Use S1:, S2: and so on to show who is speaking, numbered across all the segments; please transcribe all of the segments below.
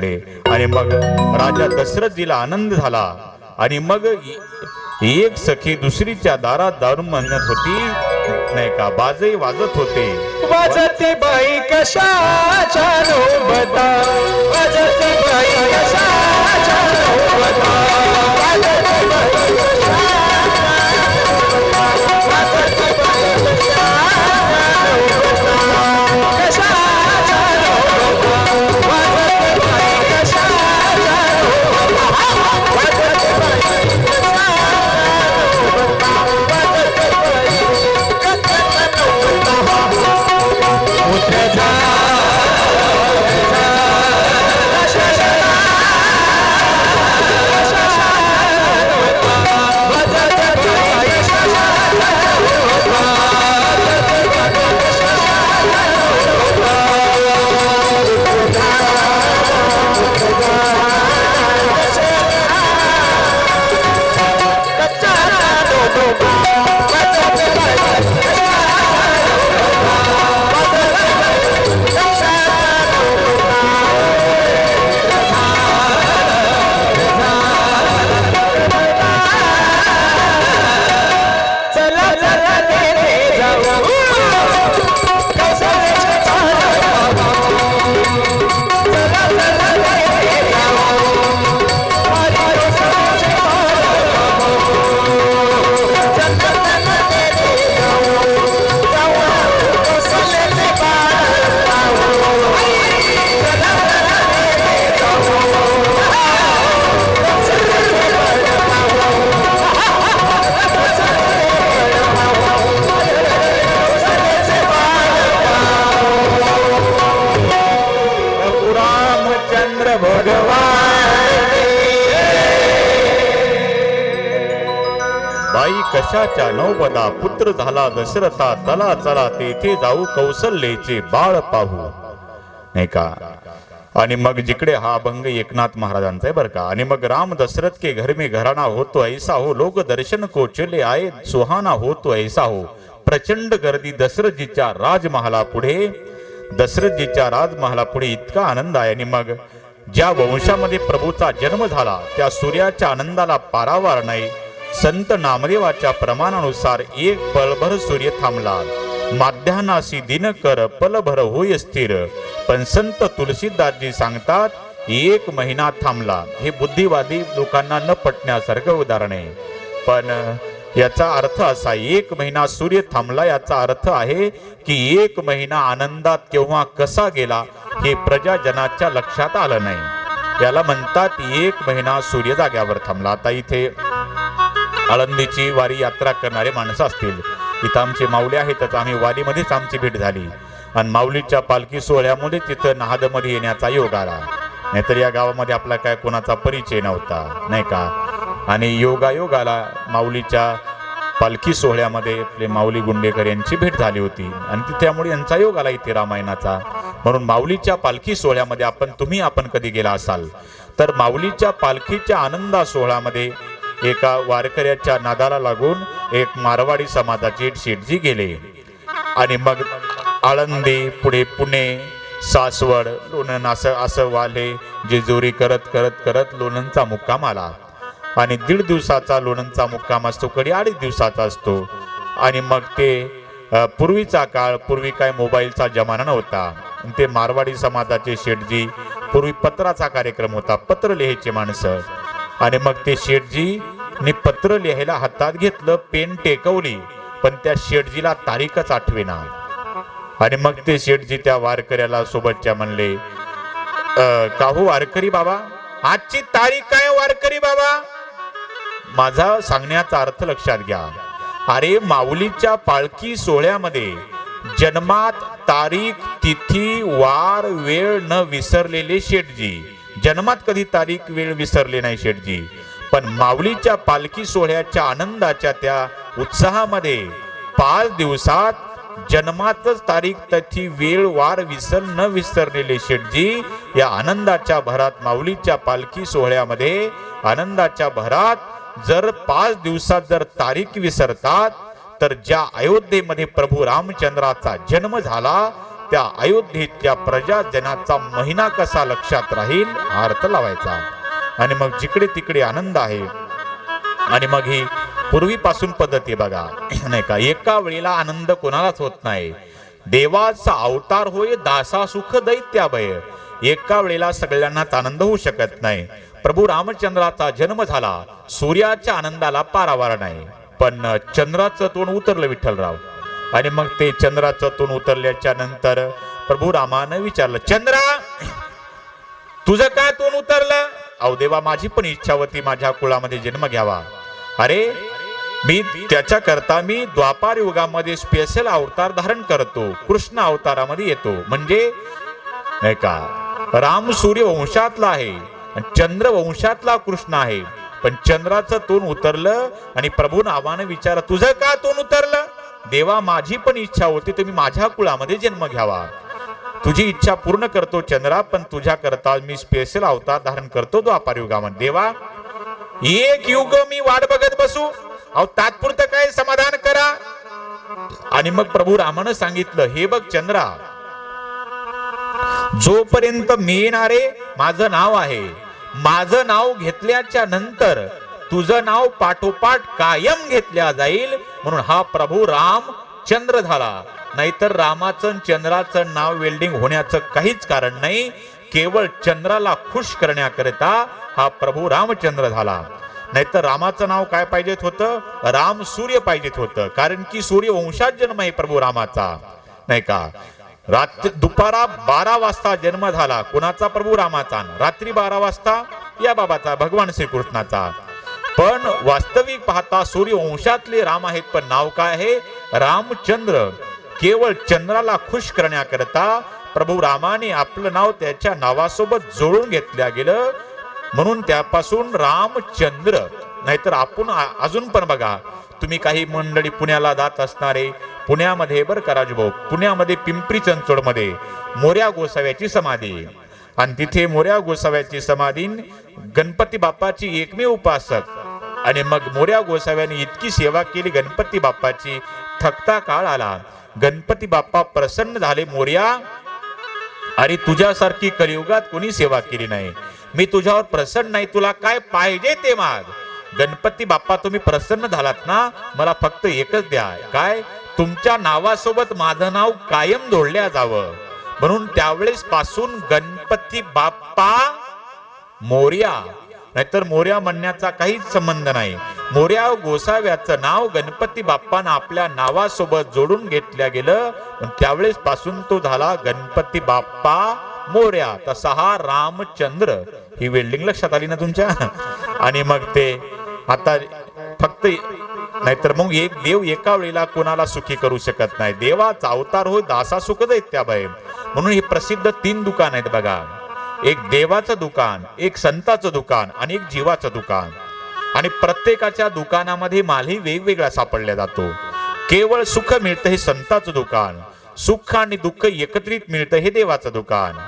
S1: आणि मग राजा दशरथजीला आनंद झाला आणि मग एक सखी दुसरीच्या दारात दारून म्हणत होती नाही का, बाजही वाजत होते.
S2: वाजते बाई कशाच्या नोबता, वाजते बाई कशाच्या नोबता, वाजते बाई
S1: बाई कशाच्या नौबदा, पुत्र झाला दशरथा, चला चला तेथे जाऊ कौशल्येचे बाळ पाहू, नाही का. आणि मग जिकडे हा अभंग एकनाथ महाराजांचा आहे बरं का. आणि मग राम दशरथ के घर में घराना हो तो ऐसा हो, लोक दर्शन को चले आए सुहाना हो तो ऐसा हो. प्रचंड गर्दी दशरथजीच्या राजमहाला पुढे, दशरथजीच्या राजमहाला पुढे इतका आनंद आहे. आणि मग ज्या वंशामध्ये प्रभूचा जन्म झाला त्या सूर्याच्या आनंदाला पारावार नाही. संत नामदेवाच्या प्रमाणानुसार एक पलभर सूर्य थांबला, माध्यानासी दिनकर पलभर होय स्थिर. पण संत तुलसीदासजी सांगतात एक महिना थांबला. हे बुद्धिवादी लोकांना न पटण्यासारखं उदाहरण आहे, पण याचा अर्थ असा, एक महिना सूर्य थांबला याचा अर्थ आहे की एक महिना आनंदात केव्हा कसा गेला हे प्रजाजनाच्या लक्षात आलं नाही. याला म्हणतात एक महिना सूर्य जाग्यावर थांबला. आता इथे आळंदीची वारी यात्रा करणारे माणसं असतील, इथं आमचे माऊली आहेतच, आम्ही वारीमध्येच आमची भेट झाली आणि माऊलीच्या पालखी सोहळ्यामध्ये तिथं नाहदमध्ये येण्याचा योग आला, नाहीतर या गावामध्ये आपला काय कोणाचा परिचय नव्हता, नाही का. आणि योगायोगाला माऊलीच्या पालखी सोहळ्यामध्ये आपले माऊली गुंडेकर यांची भेट झाली होती आणि त्यामुळे यांचा योग आला इथे रामायणाचा. म्हणून माऊलीच्या पालखी सोहळ्यामध्ये आपण कधी गेला असाल तर माऊलीच्या पालखीच्या आनंदा सोहळ्यामध्ये एका वारकऱ्याच्या नादाला लागून एक मारवाडी समाजाचे शेठजी गेले आणि मग आळंदी, पुढे पुणे, सासवड, लोणंद असं वाले जेजुरी करत करत करत लोणंदचा मुक्काम आला. आणि 1.5 दिवसाचा लोणंदचा मुक्काम असतो, कधी 2.5 दिवसाचा असतो. आणि मग ते पूर्वीचा काळ, पूर्वी काय मोबाईलचा जमाना नव्हता. ते मारवाडी समाजाचे शेठजी, पूर्वी पत्राचा कार्यक्रम होता, पत्र लिहायचे माणसं. आणि मग ते शेठजीने पत्र लिहायला हातात घेतलं, पेन टेकवली, पण त्या शेठजीला तारीखच आठवेना. आणि मग ते शेठजी त्या वारकऱ्याला सोबतच्या म्हणले, का हो वारकरी बाबा, आजची तारीख काय वारकरी बाबा? माझा सांगण्याचा अर्थ लक्षात घ्या. अरे माऊलीच्या पालखी सोहळ्यामध्ये जन्मात तारीख, तिथी, वार, वेळ न विसरलेले शेठजी, जन्मात कधी तारीख वेळ विसरले नाही शेठजी. पण माऊलीच्या पालखी सोहळ्याच्या आनंदाच्या त्या उत्साहामध्ये 5 दिवसात जन्मातच तारीख, तिथी, वेळ, वार न विसरलेले शेठजी या आनंदाच्या भरात, माऊलीच्या पालखी सोहळ्यामध्ये आनंदाच्या भरात जर 5 दिवसात जर तारीख विसरतात, तर ज्या अयोध्येमध्ये प्रभू रामचंद्राचा जन्म झाला त्या अयोध्येच्या प्रजाजनाचा महिना कसा लक्षात राहील हा अर्थ लावायचा. आणि मग जिकडे तिकडे आनंद आहे. आणि मग ही पूर्वीपासून पद्धती बघा नाही का, एका वेळेला आनंद कोणालाच होत नाही. देवाचा अवतार होय दासा सुख दैत्याभय. एका वेळेला सगळ्यांनाच आनंद होऊ शकत नाही. प्रभू रामचंद्राचा जन्म झाला, सूर्याच्या आनंदाला पारावार नाही. पण चंद्राचं तोंड उतरलं विठ्ठलराव. आणि मग ते चंद्राचं तोंड उतरल्याच्या नंतर प्रभू रामानं विचारलं, चंद्रा तुझं काय तोंड उतरलं? अहो देवा, माझी पण इच्छा होती माझ्या कुळामध्ये जन्म घ्यावा. अरे मी त्याच्याकरता मी द्वापार युगामध्ये स्पेशल अवतार धारण करतो, कृष्ण अवतारामध्ये येतो. म्हणजे नाही का, राम सूर्य वंशातला आहे आणि चंद्र वंशातला कृष्ण आहे. पण चंद्राचं तोंड उतरलं आणि प्रभू रामानं विचारलं, तुझं का तोंड उतरलं? देवा, माझी पण इच्छा होती तुम्ही माझ्या कुळामध्ये जन्म घ्यावा. तुझी इच्छा पूर्ण करतो चंद्रा, पण तुझ्या करता मी स्पेशल अवतार धारण करतो द्वापार युगामध्ये. देवा, एक युग मी वाट बघत बसू? अहो तात्पुरतं काय समाधान करा. आणि मग प्रभू रामानं सांगितलं, हे बघ चंद्रा, जोपर्यंत मी येणारे माझं नाव आहे, माझं नाव घेतल्याच्या नंतर तुझं नाव पाठोपाठ कायम घेतल्या जाईल. म्हणून हा प्रभू राम चंद्र झाला. नाहीतर रामाचं चंद्राचं नाव वेल्डिंग होण्याचं काहीच कारण नाही. केवळ चंद्राला खुश करण्याकरिता हा प्रभू रामचंद्र झाला. नाहीतर रामाचं नाव काय पाहिजेत होतं? राम सूर्य पाहिजेत होतं. कारण की सूर्य वंशात जन्म आहे प्रभू रामाचा, नाही का. दुपारा 12 वाजता जन्म झाला कुणाचा? प्रभू रामाचा. रात्री 12 वाजता या बाबाचा, भगवान श्रीकृष्णाचा. पण वास्तविक पाहता सूर्य वंशातले राम आहेत, पण नाव काय आहे? रामचंद्र. केवळ चंद्राला खुश करण्याकरता प्रभू रामाने आपलं नाव त्याच्या नावासोबत जोडून घेतल्या गेलं, म्हणून त्यापासून रामचंद्र. नाहीतर आपण अजून पण बघा, तुम्ही काही मंडळी पुण्याला जात असणारे, पुण्यामध्ये बरं का राजभाऊ, पुण्यामध्ये पिंपरी चिंचवडमध्ये मोर्या गोसाव्याची समाधी, आणि तिथे मोर्या गोसाव्याची समाधी गणपती बाप्पाची एकमेव उपासक. आणि मग मोर्या गोसाव्याने इतकी सेवा केली गणपती बाप्पाची, थकता काळ आला. गणपती बाप्पा प्रसन्न झाले, मोर्या अरे तुझ्यासारखी कलियुगात कोणी सेवा केली नाही, मी तुझ्यावर प्रसन्न नाही, तुला काय पाहिजे ते माग. गणपती बाप्पा तुम्ही प्रसन्न झालात ना, मला फक्त एकच द्या, काय? तुमच्या नावासोबत माझं नाव कायम जोडल्या जावं. म्हणून त्यावेळेस पासून गणपती बाप्पा मोर्या. नाहीतर मोर्या म्हणण्याचा काहीच संबंध नाही. मोर्या गोसाव्याचं नाव गणपती बाप्पानं आपल्या नावासोबत जोडून घेतल्या गेलं, त्यावेळेस पासून तो झाला गणपती बाप्पा मोर्या. तसा हा रामचंद्र. ही वेल्डिंग लक्षात आली ना तुमच्या? आणि मग ते आता फक्त, नाहीतर मग एक देव एका वेळेला कोणाला सुखी करू शकत नाही. देवाचा अवतार होय दासा सुख दैत्याभय. म्हणून हे प्रसिद्ध 3 दुकान आहेत बघा. एक देवाचं दुकान, एक संताचं दुकान आणि एक जीवाचं दुकान. आणि प्रत्येकाच्या दुकानामध्ये मालही वेगवेगळा सापडला जातो. केवळ सुख मिळतं हे संताचं दुकान, सुख आणि दुःख एकत्रित मिळतं हे देवाचं दुकान,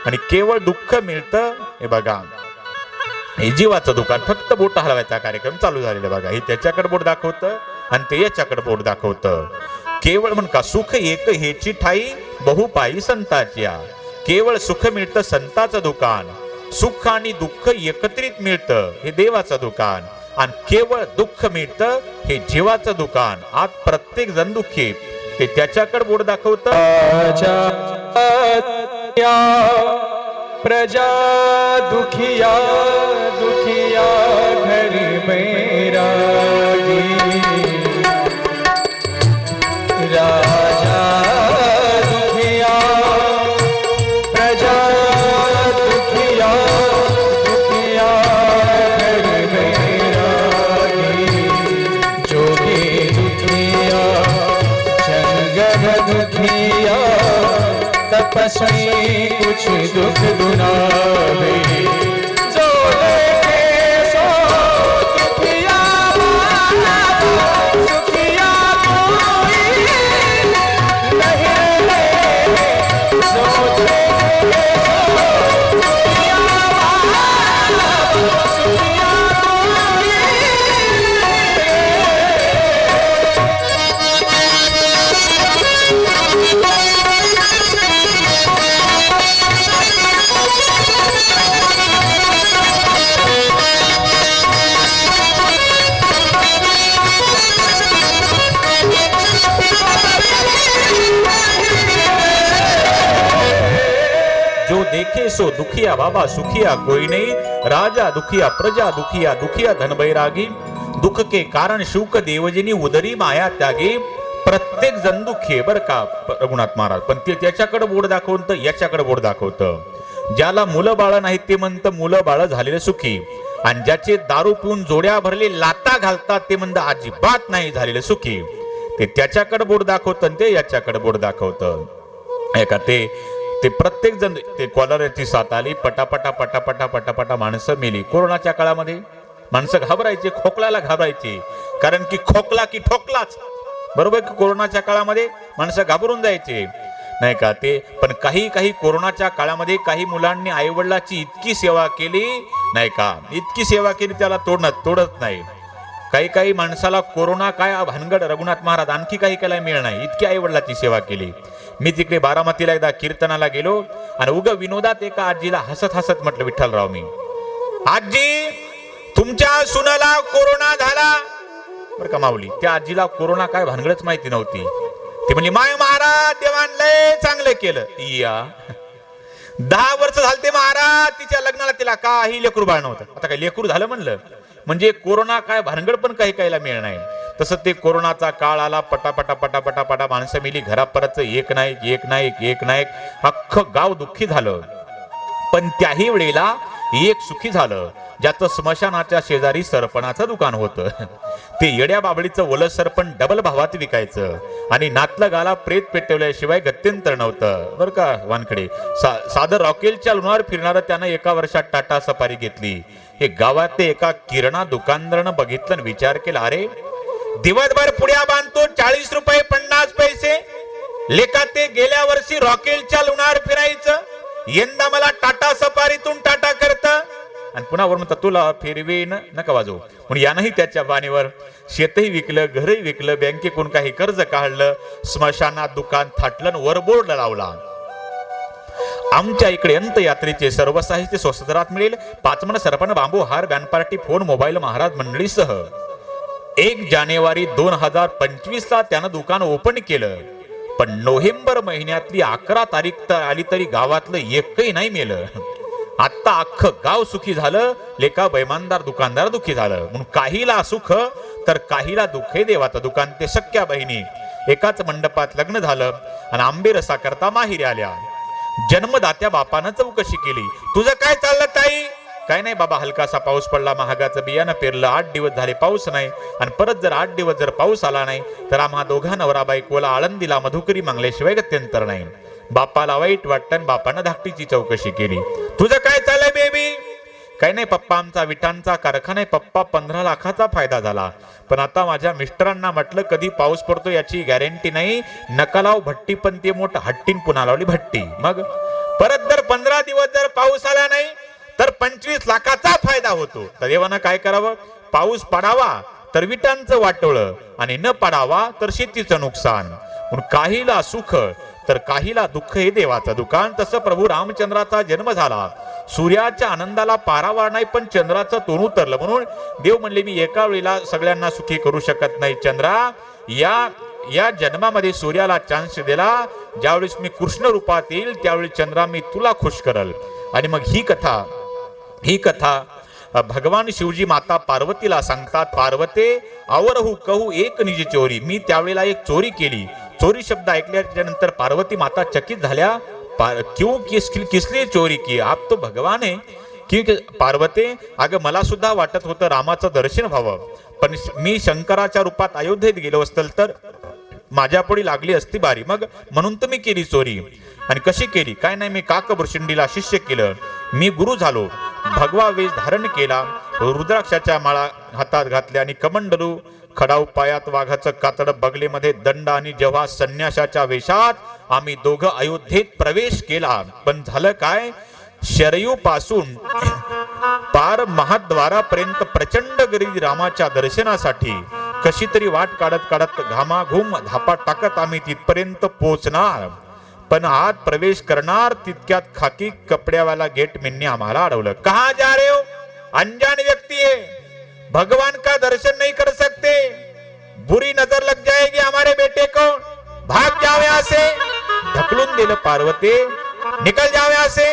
S1: आणि केवळ दुःख मिळतं हे बघा हे जीवाचं दुकान. फक्त बोट हलवायचा कार्यक्रम चालू झालेला बघा. हे त्याच्याकडे बोट दाखवतं आणि ते याच्याकडे बोट दाखवतं. केवळ म्हण का, सुख एक हेची ठाई बहुपायी संताची. केवळ सुख मिळतं संताचं दुकान, सुख आणि दुःख एकत्रित मिळतं हे देवाचं दुकान, आणि केवळ दुःख मिळतं हे जीवाचं दुकान. आज प्रत्येक जण दुःखी, ते त्याच्याकडे बोट दाखवतं.
S2: प्रजा दुखिया दुखिया घर मेरा राजा दुखिया, प्रजा दुखिया दुखिया घर मेरा जोगी दुखिया जंगल दुखिया तपस्वी कुछ दुख दुनावे जो लेके सो दुखिया सुखिया कोई नहीं सो लेके सो दुखिया सुखिया कोई
S1: सो दुखिया बाबा सुखिया कोई नहीं, राजा दुखिया प्रजा दुखिया, दुखिया धन बैरागी, दुख के कारण शुक देवजिनी उदरी माया त्यागी. प्रत्येक जण दुःखी आहे बरं का रघुनाथ महाराज, पण ते त्याच्याकडे बोट दाखवतं, याच्याकडे बोट दाखवतं. ज्याला मुलं बाळ नाहीत ते म्हणतं मुलं बाळ झालेले सुखी, आणि ज्याचे दारू पिऊन जोड्या भरले लाता घालतात ते म्हणतं अजिबात नाही झालेले सुखी. ते त्याच्याकडे बोट दाखवतं, ते याच्याकडे बोट दाखवतं. ऐका ते प्रत्येक जण, ते कॉलराची साथ आली, पटापटा पटापटा पटापटा माणसं मेली. कोरोनाच्या काळामध्ये माणसं घाबरायचे, खोकल्याला घाबरायचे, कारण की खोकला की ठोकलाच, बरोबर की कोरोनाच्या काळामध्ये माणसं घाबरून जायचे नाही का. ते पण काही कोरोनाच्या काळामध्ये काही मुलांनी आईवडिलाची इतकी सेवा केली नाही का, इतकी सेवा केली त्याला तोडत नाही. काही माणसाला कोरोना काय भानगड रघुनाथ महाराज आणखी काही मिळ नाही, इतकी आईवडिलाची सेवा केली. मी तिकडे बारामतीला एकदा कीर्तनाला गेलो आणि उग विनोदात एका आजीला हसत हसत म्हटलं, विठ्ठलराव मी, आजी तुमच्या सुनाला कोरोना झाला बरं का माऊली. त्या आजीला कोरोना काय भानगडच माहिती नव्हती. ती म्हणजे माय महाराज देवान लय चांगलं केलं. या 10 वर्ष झालते महाराज तिच्या लग्नाला, तिला काही लेकरू बाळ नव्हतं, आता काय लेकरू झालं म्हणलं. म्हणजे कोरोना काय भानगड पण काहीला मिळ नाही. तसं ते कोरोनाचा काळ आला, पटापटा पटापटा पटा माणसं मिली, घरापर्यंत एक नाही अख्खं गाव दुःखी झालं. पण त्याही वेळेला एक सुखी झालं, ज्याचं स्मशानाच्या शेजारी सरपणाचं दुकान होतं. ते येड्या बाबळीचं ओलं सरपण डबल भावात विकायचं, आणि नातलं गाला प्रेत पेटवल्याशिवाय गत्यंतर नव्हतं बरं का वानकडे. साधं रॉकेलच्या लुणावर फिरणारं त्यानं एका वर्षात टाटा सफारी घेतली. हे गावात ते एका किरणा दुकानदारानं बघितलं आणि विचार केला, अरे दिवसभर पुड्या बांधतो 40 रुपये 50 पैसे, लेका ते गेल्या वर्षी रॉकेलच्या लुणावर फिरायचं, यंदा मला टाटा सफारीतून टाटा करतं, आणि पुन्हा वर म्हणतात तुला फिरवीन नका वाजवू. म्हणून यानंही त्याच्या बाणीवर शेतही विकलं, घरही विकलं, बँकेकडून काही कर्ज काढलं, स्मशानात दुकान थाटलं, वर बोर्ड लावला, आमच्या इकडे अंतयात्रेचे सर्व साहित्य स्वस्त दरात मिळेल. 5 मन सरपण बांबू हार बॅन पार्टी फोन मोबाईल महाराज मंडळीसह. 1 जानेवारी 2025 ला त्यानं दुकान ओपन केलं. पण नोव्हेंबर महिन्यातली 11 तारीख आली तरी गावातलं एकही नाही मेलं. आता अख्खं गाव सुखी झालं, लेका बैमानदार दुकानदार दुखी झालं. म्हणून काहीला सुख तर काहीला दुःख हे देवाचं दुकान. ते सख्या बहिणी एकाच मंडपात लग्न झालं आणि आंबे रसा करता माहेरी आल्या. जन्मदात्या बापानं चौकशी केली, तुझं काय चाललं ताई? काय नाही बाबा, हलकासा पाऊस पडला, महागाचं बियाणं पेरलं, 8 दिवस झाले पाऊस नाही, आणि परत जर 8 दिवस जर पाऊस आला नाही तर आम्हा दोघा नवरा बायकोला आळंदीला मधुकरी मागल्याशिवाय गत्यंतर नाही. बापाला वाईट वाटतं, बापानं धाकटीची चौकशी केली, तुझं काय चाललंय बेबी? काही नाही पप्पा, आमचा विटांचा कारखाना आहे पप्पा, 15 लाखाचा फायदा झाला, पण आता माझ्या मिस्टरांना म्हटलं कधी पाऊस पडतो याची गॅरंटी नाही, नका लाव भट्टी, पण ते मोठं हट्टीन पुन्हा लावली भट्टी. मग परत जर 15 दिवस जर पाऊस आला नाही तर 25 लाखाचा फायदा होतो. तर देवानं काय करावं? पाऊस पडावा तर विटांचं वाटोळं, आणि न पडावा तर शेतीचं नुकसान. म्हणून काहीला सुख तर काहीला दुःख हे देवाचं दुकान. तसं प्रभू रामचंद्राचा जन्म झाला, सूर्याच्या आनंदाला पारावार नाही, पण चंद्राचं तोंड उतरलं. म्हणून देव म्हणले मी एका वेळेला सगळ्यांना सुखी करू शकत नाही. चंद्रा, या जन्मामध्ये सूर्याला चान्स दिला, ज्यावेळेस मी कृष्ण रूपात येईल त्यावेळी चंद्रा मी तुला खुश करल. आणि मग ही कथा भगवान शिवजी माता पार्वतीला सांगतात, पार्वते आवरहू कहू एक निज चोरी. मी त्यावेळेला एक चोरी केली. चोरी शब्द ऐकल्याच्या नंतर पार्वती माता चकित झाल्या, क्यों किसली चोरी की? आप तो भगवान है. क्योंकि पार्वते, अगं मला सुद्धा वाटत होतं रामाचं दर्शन व्हावं, पण मी शंकराच्या रूपात अयोध्येत गेलो असतं तर माझ्या पुढे लागली असती बारी, मग म्हणून तर मी केली चोरी. आणि कशी केली? काय नाही, मी काकभूषुंडीला शिष्य केलं, मी गुरु झालो, भगवा वेश धारण केला, रुद्राक्षाच्या माळा हातात घातल्या आणि कमंडलू खडाऊ पायात, वाघाचं कातड बगलेमध्ये दंड, आणि जेव्हा संन्यासाच्या वेशात आम्ही दोघं अयोध्येत प्रवेश केला. पण झालं काय? शरयू पासून पार महाद्वारापर्यंत प्रचंड गर्दी रामाच्या दर्शनासाठी. कशी तरी वाट काढत काढत घामाघूम धापा टाकत आम्ही तिथपर्यंत पोहोचणार, पण आत प्रवेश करणार तितक्यात खाकी कपड्यावाला गेटमॅनने आम्हाला अडवलं. कहा जा रहे हो? अनजान व्यक्ति है, भगवान का दर्शन नहीं कर सकते, बुरी नजर लग जाएगी हमारे बेटे को, भाग जाओ यहाँ से. ढकलून दिलं पार्वती, निकल जाओ यहाँ से.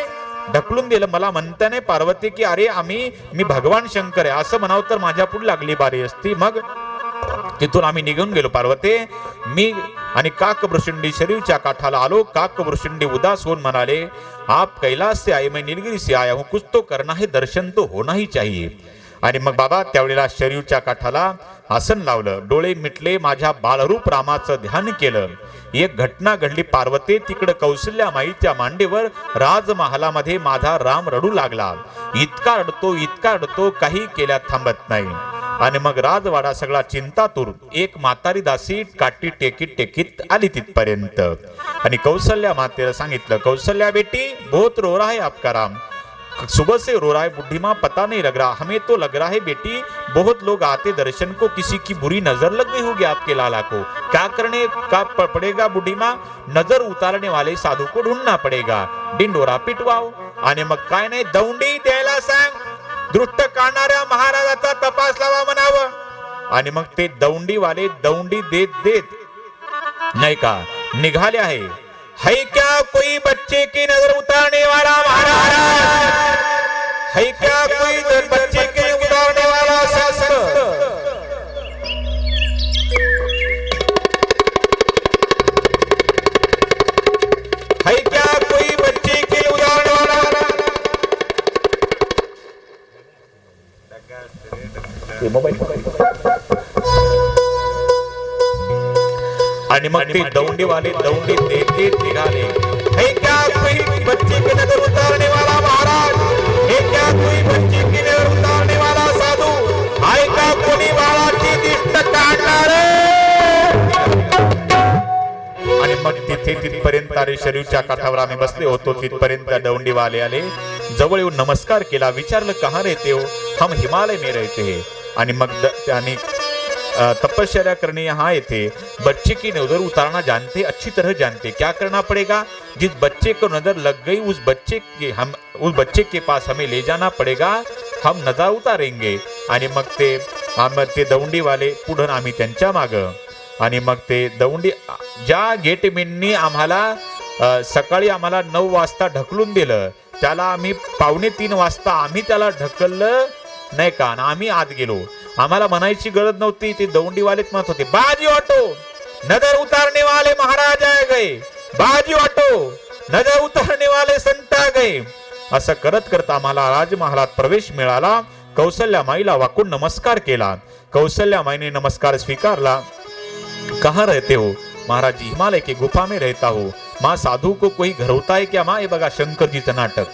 S1: ढकलून दिलं. मला म्हणता नाही पार्वती की अरे मी भगवान शंकर आहे असं म्हणावं तर माझ्या पुढे लागली बारी असती. मग तिथून आम्ही निघून गेलो. पार्वती मी आणि काकभृशुंडी शरीरच्या काठाला आलो. काकभृशुंडी उदास होऊन म्हणाले, आप कैलाश से आए, मैं नीलगिरी से आया हूं, कुछ तो करना है, दर्शन तो होना ही चाहिए. आणि मग बाबा त्यावेळेला शरीरच्या काठाला आसन लावलं, डोळे मिटले, माझ्या बालरूप रामाचं ध्यान केलं. एक घटना घडली पार्वती. तिकडे कौशल्या माईच्या मांडीवर राजमहालामध्ये माझा राम रडू लागला. इतका रडतो काही केल्या थांबत नाही. आणि मग राजवाडा सगळा चिंतातूर. एक म्हातारी दासी काठी टेकीत आली तिथपर्यंत. आणि कौशल्या मातेला सांगितलं, कौशल्या बेटी बहुत रो रहा है आपका राम, सुबह से रो रहा है, बुढ़ी माँ पता नहीं लग रहा, हमें तो लग रहा है बेटी बहुत लोग आते दर्शन को, किसी की बुरी नजर लग गई होगी आपके लाला को, क्या करने का पड़ेगा बुढ़ी माँ, नजर उतारने वाले साधू को ढूंढना पड़ेगा, डिंडोरा पिटवाओ. आणि मग काय नाही, दौंडी द्यायला सांग, दृष्ट काढणाऱ्या महाराजाचा तपास लावा म्हणावं. आणि मग ते दौंडीवाले दौंडी देत नाही का निघाले आहे. है क्या कोई बच्चे की नजर उतारने वाला महाराज, है क्या कोई बच्चे की उतारने वाला शासक. है क्या कोई बच्चे की उतारने वाला. आणि मग ते दौंडीवाले दौंडी देत निघाले. है क्या कोई बच्चे की नजर उतारने वाला महाराज, है क्या कोई बच्चे की नजर उतारने वाला साधू, आहे का कोणी बाळाची दिष्ट काढणार. आणि मग तिथपर्यंत आले. शरीरच्या काठावर आम्ही बसले होतो. तिथपर्यंत दौंडीवाले आले. जवळ येऊन नमस्कार केला. विचारलं कहाँ रहते हो, हम हिमालय में रहते हैं. आणि मग त्याने तपस्या करने यहाँ आए थे, बच्चे की नजर उतारना जानते, अच्छी तरह जानते, क्या करना पड़ेगा, जिस बच्चे को नजर लग गई उस बच्चे के पास हमें ले जाना पड़ेगा, हम नजर उतारेंगे. आणि मग ते दौंडी वाले पुढे आम्ही त्यांच्या माग. आणि मग ते दौंडी ज्या गेटमॅननी आम्हाला सकाळी आम्हाला 9 वाजता ढकलून दिलं, त्याला आम्ही 2:45 वाजता आम्ही त्याला ढकललं नाही का, आम्ही आत गेलो. आम्हाला म्हणायची गरज नव्हती. ते दौंडीवालेच म्हणत होते, बाजी ऑटो नजर उतारने वाले महाराज आ गए, बाजी ऑटो नजर उतारने वाले संत आ गए. असं करत करत आम्हाला राजमहालात प्रवेश मिळाला. कौशल्या माईला वाकून नमस्कार केला. कौशल्या माईने नमस्कार स्वीकारला. कहाँ रहते हो महाराज जी, हिमालय के गुफा में रहता हो. माँ साधू को कोई घरवता है क्या माँ. हे बघा शंकरजीचं नाटक.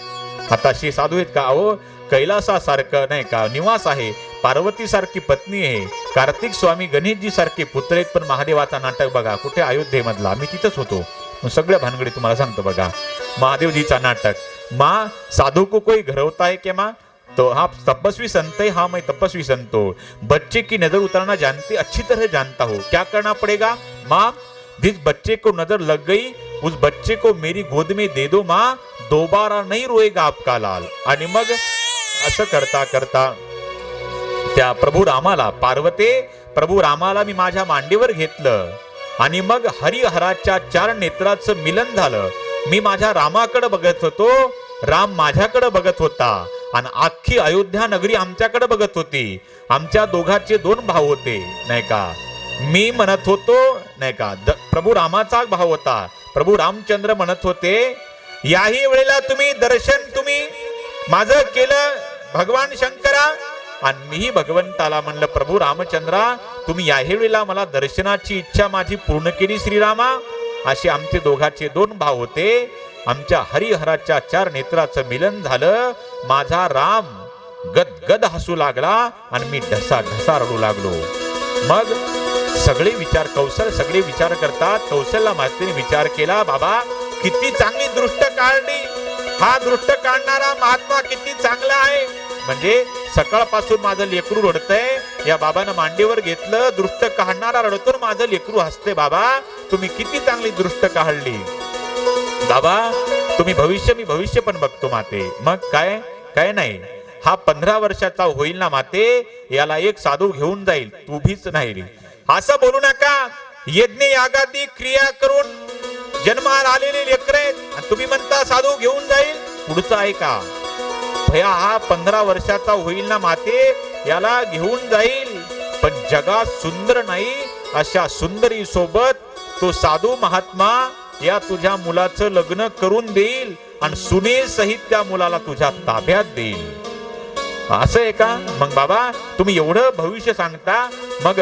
S1: आता असे साधू आहेत का, अहो कैलासासारखं नाही का निवास आहे, पार्वती सारखी पत्नी आहे, कार्तिक स्वामी गणेशजी सारखे पुत्र आहेत, पण महादेवाचा नाटक बघा कुठे, अयोध्येमधला. मी तिथंच होतो. सगळ्या भानगडी तुम्हाला सांगतो बघा. महादेवजीचा नाटक. माँ साधू को कोई घरवता है क्या माँ, तो हाँ तपस्वी संत है, हाँ मैं तपस्वी संत हूँ, बच्चे की नजर उतारना जानते, अच्छी तरह जानता हूँ, क्या करना पड़ेगा माँ, जिस बच्चे को नजर लग गई उस बच्चे को मेरी गोद में दे दो माँ, दोबारा नहीं रोएगा आपका लाल. आणि मग असं करता करता त्या प्रभू रामाला, प्रभू रामाला मी माझ्या मांडीवर घेतलं. आणि मग हरिहराच्या 4 नेत्राचं मिलन झालं. मी माझ्या रामाकडे बघत होतो, राम माझ्याकडे बघत होता, आणि अख्खी अयोध्या नगरी आमच्याकडे बघत होती. आमच्या दोघांचे 2 भाव होते नाही का. मी म्हणत होतो नाही का, प्रभू रामाचा भाव होता. प्रभू रामचंद्र म्हणत होते, याही वेळेला तुम्ही माझं केलं भगवान शंकरा. आणि मीही भगवंताला म्हणलं, प्रभू रामचंद्रा तुम्ही याही वेळेला मला दर्शनाची इच्छा माझी पूर्ण केली श्रीरामा. असे आमचे दोघांचे 2 भाव होते. आमच्या हरिहराच्या 4 नेत्राचं मिलन झालं. माझा राम गदगद हसू लागला आणि मी ढसा रडू लागलो. मग सगळे विचार करतात. कौशल्या मातेने विचार केला, बाबा किती चांगली दृष्ट काढली, हा दृष्ट काढणारा महात्मा किती चांगला आहे. म्हणजे सकाळपासून माझं लेकरू रडतंय, या बाबानं मांडीवर घेतलं, दृष्ट काढणारा रडतो, माझं लेकरू हसते. बाबा तुम्ही किती चांगली दृष्ट काढली बाबा, तुम्ही मी भविष्य पण बघतो माते. मग काय नाही, हा 15 वर्षाचा होईल ना माते, याला एक साधू घेऊन जाईल, तू भीच नाही. असं बोलू नका. यज्ञ यागादी क्रिया करून जन्माला आलेले लेकरे तुम्ही म्हणता साधू घेऊन जाईल. पुढचं ऐका. भया हा 15 वर्षाचा होईल ना माते, याला घेऊन जाईल, पण जगात सुंदर नाही अशा सुंदरी सोबत तो साधू महात्मा या तुझ्या मुलाचं लग्न करून देईल आणि सुने सहित त्या मुलाला तुझ्या ताब्यात देईल. असं आहे का? मग बाबा तुम्ही एवढं भविष्य सांगता, मग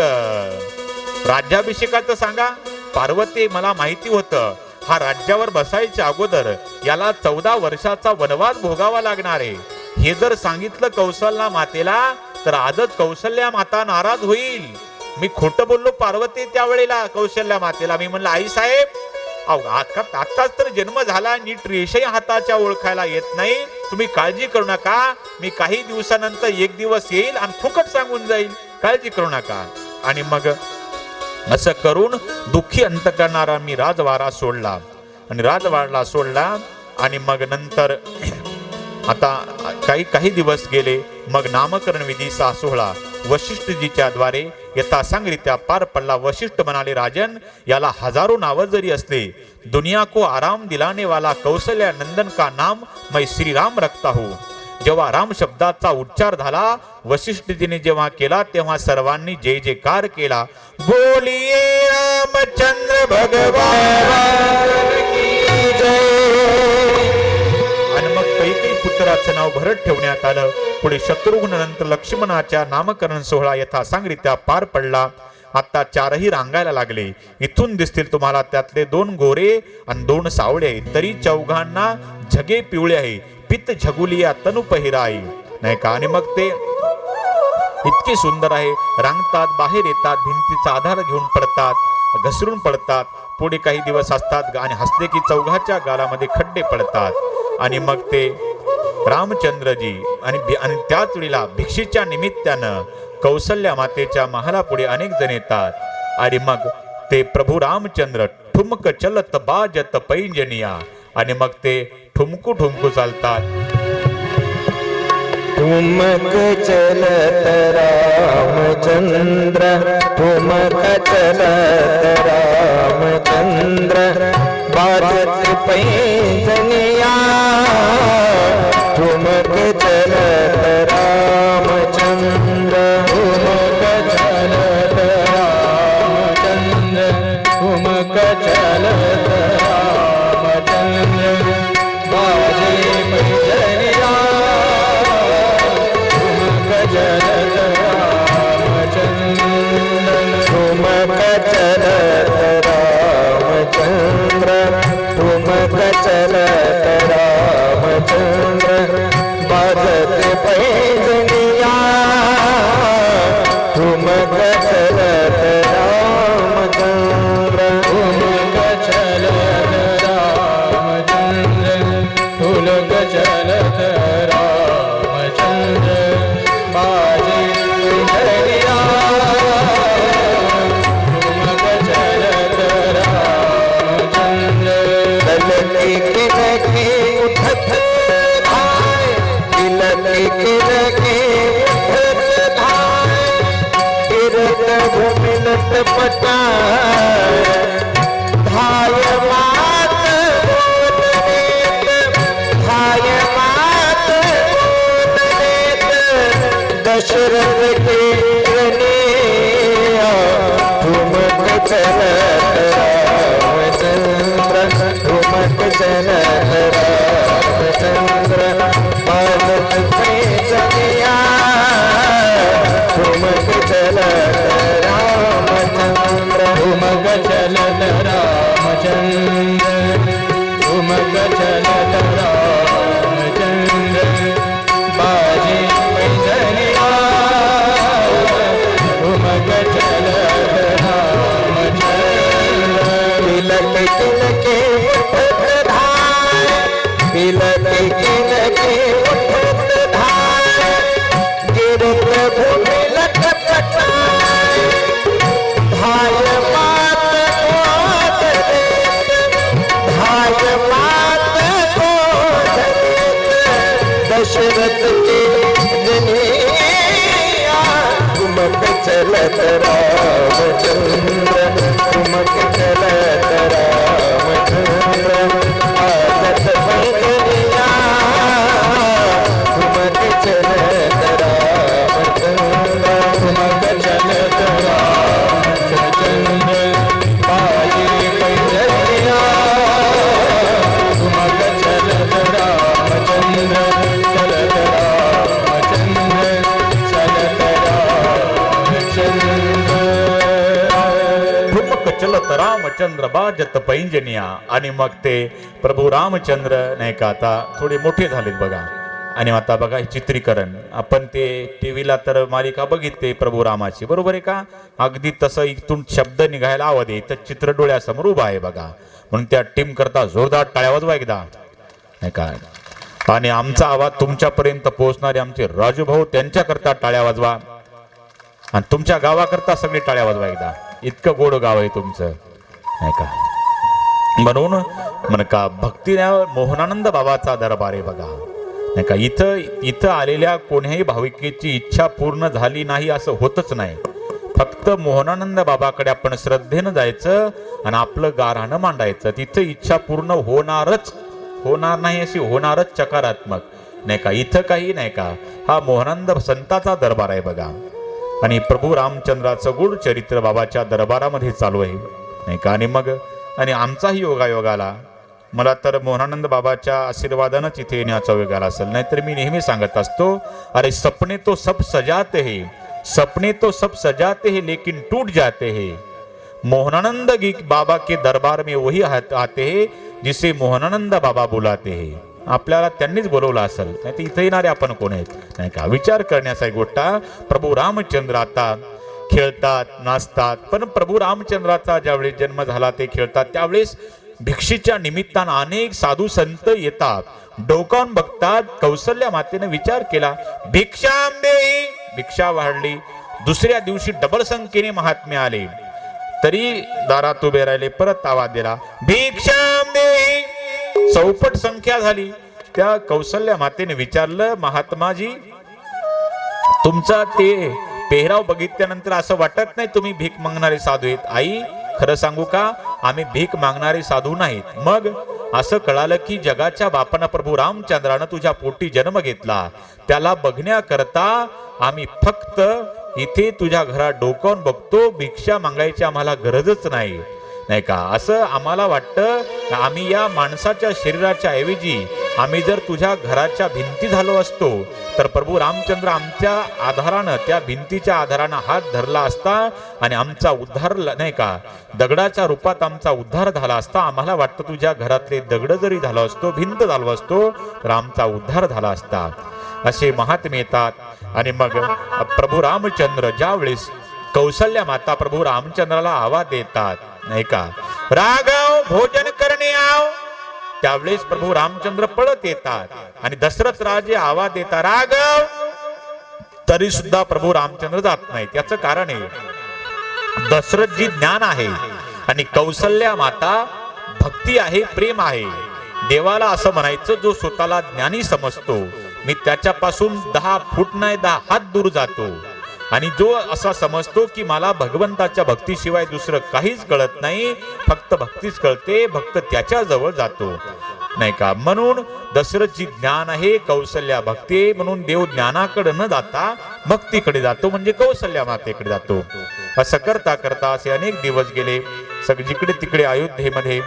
S1: राज्याभिषेकाचं सांगा. पार्वती मला माहिती होतं हा राज्यावर बसायच्या अगोदर याला 14 वर्षाचा वनवास भोगावा लागणार आहे. हे जर सांगितलं कौशल्या मातेला तर आजच कौशल्या माता नाराज होईल. मी खोटं बोललो पार्वती त्यावेळेला कौशल्या मातेला. मी म्हणलं आई साहेब, आताच तर जन्म झाला, नीट रेषही हाताच्या ओळखायला येत नाही, तुम्ही काळजी करू नका, मी काही दिवसानंतर एक दिवस येईल आणि फुकट सांगून जाईल, काळजी करू नका. आणि मग असं करून दुःखी अंत करणारा मी राजवाडा सोडला आणि राजवाडा सोडला. आणि मग नंतर आता काही दिवस गेले. मग नामकरण विधीचा सोहळा वशिष्ठजीच्या द्वारे यथासांगरित्या पार पडला. वशिष्ठ म्हणाले, राजन, याला हजारो नावं जरी असले, दुनिया को आराम दिलाने वाला कौशल्या नंदन का नाम मैं श्री राम रखता हूँ. जेव्हा राम शब्दाचा उच्चार झाला वशिष्ठजीने जेव्हा केला तेव्हा सर्वांनी जय जयकार केला. बोलिये रामचंद्र भगवान की जय. आणि मग कैकेयी पुत्राचं नाव भरत ठेवण्यात आलं. पुढे शत्रुघ्न नंतर लक्ष्मणाच्या नामकरण सोहळा यथासांगरित्या पार पडला. आता 4ही रांगायला लागले. इथून दिसतील तुम्हाला त्यातले 2 गोरे आणि 2 सावळे आहेत, तरी चौघांना झगे पिवळे आहे. पित्त झगुलिया तनु पहिराई, नाही का? आणि मग ते इतके सुंदर आहे, रांगतात, बाहेर येतात, भिंतीचा आधार घेऊन पडतात, घसरून पडतात. पुढे काही दिवस असतात आणि हसले की चौघाच्या गालामध्ये खड्डे पडतात. आणि मग ते रामचंद्रजी आणि त्याच वेळेला भिक्षेच्या निमित्तानं कौशल्या मातेच्या महालापुढे अनेक जण येतात. आणि मग ते प्रभू रामचंद्र ठुमक चलत बाजत पैंजनिया. आणि मग ते ठुमकू ठुमकू चालतात.
S2: ठुमक चलत रामचंद्र, ठुमक चलत रामचंद्र, बाजत पैंजनिया. ठुमक चलत रामचंद्र, ठुमक चलत रामचंद्र, ठुमक चलत रामचंद्र, बाजे पैंजनिया. ठुमक चलत रामचंद्र, ठुमक चलत रामचंद्र, ठुमक चलत रामचंद्र, बाजत पैंजनिया. ठुमक चलत रामचंद्र, ठुमक चलत रामचंद्र, ठुमक चलत रामचंद्र, बाजे पैंजनिया. ठुमक चलत रामचंद्र, ललकी किलकी उठत धाय, किलकी किलकी उठत धाय, फिरत घुमिलत पटाय. धाय मात बोलनेत, धाय मात बोलनेत, दशरथ के कन्हैया. ठुमक चलत रामचंद्र, ठुमक चलत रामचंद्र, बाजत पैंजनिया. ठुमक चलत रामचंद्र, ठुमक चलत रामचंद्र, ठुमक चलत रामचंद्र, बाजे पैंजनिया. ठुमक चलत रामचंद्र, तिलक तिलके उठत धाय, तिलक तिलके उठत धाय, गिरत भूमिलत पटाय. धाय मात गोद देत, धाय मात गोद देत, दशरथ के कन्हैया. ठुमक चलत रामचंद्र, ठुमक चलत रामचंद्र, बाजत पैंजनिया.
S1: भक्त रामचंद्र बाजत पैंजनिया. आणि मग ते प्रभू रामचंद्र नाही का आता थोडे मोठे झालेत बघा. आणि आता बघा हे चित्रीकरण आपण ते टीव्हीला तर मालिका बघितली प्रभू रामाची, बरोबर आहे का? अगदी तसं इथून शब्द निघायला आवाज येत चित्र डोळ्यासमोर उभा आहे बघा. म्हणून त्या टीम करता जोरदार टाळ्या वाजवा एकदा नाही का. आणि आमचा आवाज तुमच्यापर्यंत पोहोचणारे आमचे राजू भाऊ त्यांच्याकरता टाळ्या वाजवा. आणि तुमच्या गावाकरता सगळी टाळ्या वाजवा एकदा. इतकं गोड गाव आहे तुमचं नाही का. म्हणून म्हण का भक्ती मोहनानंद बाबाचा दरबार आहे बघा नाही का. इथं आलेल्या कोण्याही भाविकेची इच्छा पूर्ण झाली नाही असं होतच नाही. फक्त मोहनानंद बाबाकडे आपण श्रद्धेनं जायचं आणि आपलं गाऱ्हाणं मांडायचं. तिथं इच्छा पूर्ण होणार नाही अशी होणारच सकारात्मक नाही का. इथं काही नाही का. हा मोहनानंद संताचा दरबार आहे बघा. आणि प्रभू रामचंद्राचं गुढ चरित्र बाबाच्या दरबारामध्ये चालू आहे नाही का. आणि मग आणि आमचाही योगायोगाला मला तर मोहनानंद बाबाच्या आशीर्वादानंच इथे येण्याचा योग आला असेल. नाहीतर मी नेहमी सांगत असतो, अरे सपने तो सब सजाते हैं, सपने तो सब सजाते हैं लेकिन टूट जाते हैं. मोहनानंद बाबा के दरबार में वही आते हैं जिसे मोहनानंद बाबा बुलाते हैं. आपल्याला त्यांनीच बोलवलं असेल, नाही तर इथे येणारे आपण कोण आहेत नाही का. विचार करण्याचा गोष्ट. प्रभू रामचंद्र आता खेळतात नाचतात. पण प्रभू रामचंद्राचा ज्यावेळेस जन्म झाला ते खेळतात त्यावेळेस भिक्षेच्या निमित्तानं अनेक साधू संत येतात, डोकावून बघतात. कौसल्या मातेने विचार केला, भिक्षाम देही, भिक्षा वाढली. दुसऱ्या दिवशी डबल संख्येने महात्मे आले तरी दारात उभे राहिले. परत आवाज दिला, भिक्षाम देही. चौपट संख्या झाली. त्या कौसल्या मातेने विचारलं, महात्माजी तुमचा ते पेहराव बघितल्यानंतर असं वाटत नाही तुम्ही भीक मागणारे साधू आहेत? आई खरं सांगू का, आम्ही भीक मागणारे साधू नाहीत. मग असं कळालं की जगाच्या बापानं प्रभू रामचंद्रानं तुझ्या पोटी जन्म घेतला, त्याला बघण्याकरता आम्ही फक्त इथे तुझ्या घरात डोकावून बघतो. भिक्षा मागायची आम्हाला गरजच नाही नाही का. असं आम्हाला वाटतं आम्ही या माणसाच्या शरीराच्या ऐवजी आम्ही जर तुझ्या घराच्या भिंती झालो असतो तर प्रभू रामचंद्र आमच्या आधारानं त्या भिंतीच्या आधारानं हात धरला असता आणि आमचा उद्धार नाही का दगडाच्या रूपात आमचा उद्धार झाला असता. आम्हाला वाटतं तुझ्या घरातले दगड जरी झालो असतो, भिंत झालो असतो तर आमचा उद्धार झाला असता. असे महात्मे येतात. आणि मग प्रभू रामचंद्र ज्यावेळेस कौसल्या माता प्रभू रामचंद्राला आवाज देतात नाही का, राघव भोजन करणे आव, त्यावेळेस प्रभू रामचंद्र पळत येतात. आणि दशरथ राजे आवाज देतात राघव, तरी सुद्धा प्रभू रामचंद्र जात नाही. त्याचं कारण आहे दशरथ जी ज्ञान आहे आणि कौसल्या माता भक्ती आहे, प्रेम आहे. देवाला असं म्हणायचं, जो स्वतःला ज्ञानी समजतो मी त्याच्यापासून 10 फूट नाही 10 हात दूर जातो. आणि जो असा समजतो की मला भगवंताच्या भक्तीशिवाय दुसरं काहीच कळत नाही, फक्त भक्तीच कळते, भक्त त्याच्या जवळ जातो नाही का. म्हणून दशरथची ज्ञान आहे, कौसल्या भक्ती आहे. म्हणून देव ज्ञानाकडे न जाता भक्तीकडे जातो, म्हणजे कौसल्या मातेकडे जातो. असं करता करता असे अनेक दिवस गेले. जिकडे तिकडे अयोध्येमध्ये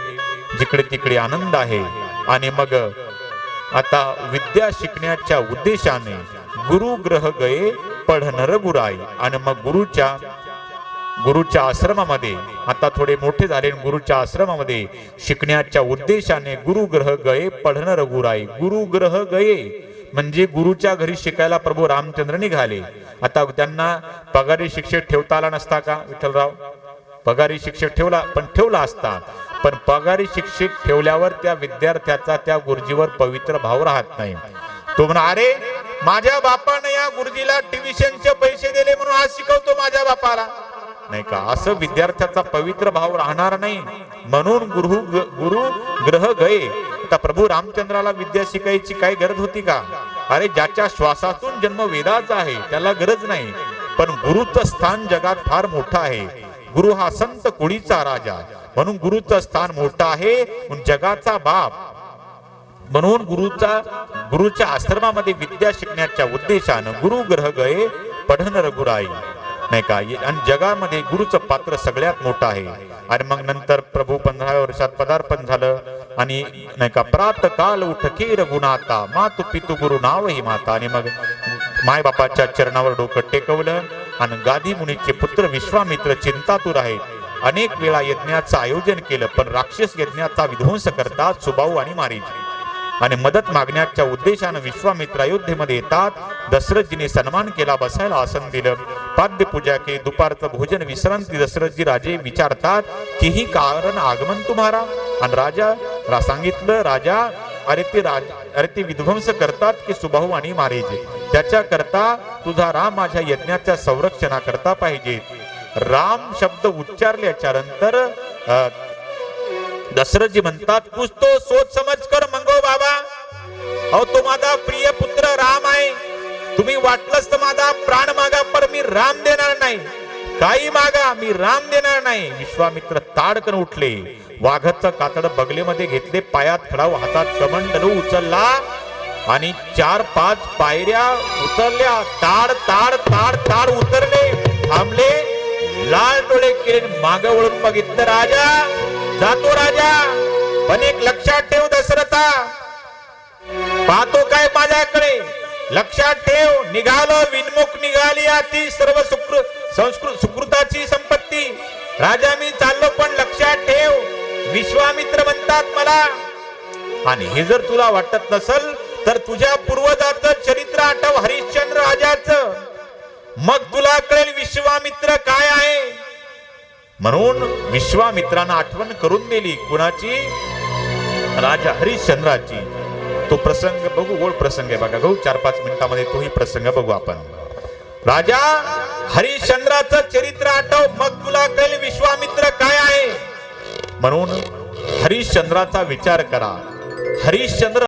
S1: जिकडे तिकडे आनंद आहे. आणि मग आता विद्या शिकण्याच्या उद्देशाने गुरु ग्रह गये पढनर गुराई. आणि मग गुरुच्या आश्रमामध्ये आता थोडे मोठे झाले, गुरुच्या आश्रमामध्ये शिकण्याच्या उद्देशाने गुरु ग्रह गये पढनर गुराई. गुरु ग्रह गये म्हणजे गुरुच्या घरी शिकायला प्रभू रामचंद्र निघाले. आता त्यांना पगारी शिक्षक ठेवता आला नसता का विठ्ठलराव? पगारी शिक्षक ठेवला असता, पण पगारी शिक्षक ठेवल्यावर त्या विद्यार्थ्याचा त्या गुरुजीवर पवित्र भाव राहत नाही. तो म्हणा, अरे माझ्या बापाने या गुरुजीला ट्युशनचे पैसे दिले म्हणून आज शिकवतो माझ्या बापाला नाही का. असं विद्यार्थ्याचा पवित्र भाव राहणार नाही. म्हणून गुरु ग्रह गये. आता प्रभू रामचंद्राला विद्या शिकायची काय गरज होती का? अरे ज्याच्या श्वासातून जन्म वेदाचा आहे त्याला गरज नाही. पण गुरुचं स्थान जगात फार मोठं आहे. गुरु हा संत कुळीचा राजा, म्हणून गुरुचं स्थान मोठं आहे, जगाचा बाप. म्हणून गुरुच्या आश्रमामध्ये विद्या शिकण्याच्या उद्देशानं गुरु ग्रह गये पढनर गुराई नाही का. आणि जगामध्ये गुरुचं पात्र सगळ्यात मोठं आहे. आणि मग नंतर प्रभू 15व्या वर्षात पदार्पण झालं. आणि नाही का प्रात काल उठके रघुनाथा मातु पितु गुरु नाव ही माता. आणि मग माय बापाच्या चरणावर डोकं टेकवलं. आणि गादी मुनीचे पुत्र विश्वामित्र चिंतातुर आहेत. अनेक वेळा यज्ञाचं आयोजन केलं, पण राक्षस यज्ञाचा विध्वंस करतात सुबाहू आणि मारीच. आणि मदत मागण्याच्या उद्देशानं विश्वामित्र अयोध्येमध्ये येतात. दशरथजीने सन्मान केला, बसायला आसन दिलं, पाद्य पूजा केली, दुपारचं भोजन विश्रांती. दशरथजी राजे विचारतात की ही कारण आगमन तुम्हारा? आणि राजा सांगितलं, राजा अरे ते विध्वंस करतात की सुबाहू आणि मारेजे, त्याच्या करता तुझा राम माझ्या यज्ञाच्या संरक्षणाकरता पाहिजे. राम शब्द उच्चारल्याच्या नंतर दशरथजी म्हणतात, कुछ तो सोच समज कर मंगो बाबा. अहो तो माझा प्रिय पुत्र राम आहे, तुम्ही वाटलंच तर माझा प्राण मागा, पण मी राम देणार नाही. काही मागा, मी राम देणार नाही. विश्वामित्र ताडकन उठले, वाघाचं कातड बगलेमध्ये घेतले, पायात खडाव, हातात कमंडलू उचलला आणि 4-5 पायऱ्या उतरल्या. ताड ताड ताड ताड उतरले, थांबले, लाल डोळे केले, माग वळून बघितलं. राजा जातो राजा, पण एक लक्षात ठेव दशरथा, पाहतो काय माझ्याकडे, लक्षात ठेव. निघालो विनमुख निघाली ती सर्व सुकृताची संपत्ती. राजा मी चाललो, पण लक्षात ठेव विश्वामित्र म्हणतात मला. आणि हे जर तुला वाटत नसल तर तुझ्या पूर्वजाचं चरित्र आठव, हरिश्चंद्र राजाचं, मग तुला कळेल विश्वामित्र काय आहे. म्हणून विश्वामित्रांना आठवण करून दिली. कुणाची? राजा हरिश्चंद्राची. तो प्रसंग बघू, गोड प्रसंग आहे बघा, गहू 4-5 मिनिटांमध्ये तोही प्रसंग बघू आपण. राजा हरिश्चंद्राचं चरित्र आठव, मग तुला कळेल विश्वामित्र काय आहे. म्हणून हरिश्चंद्राचा विचार करा. हरिश्चंद्र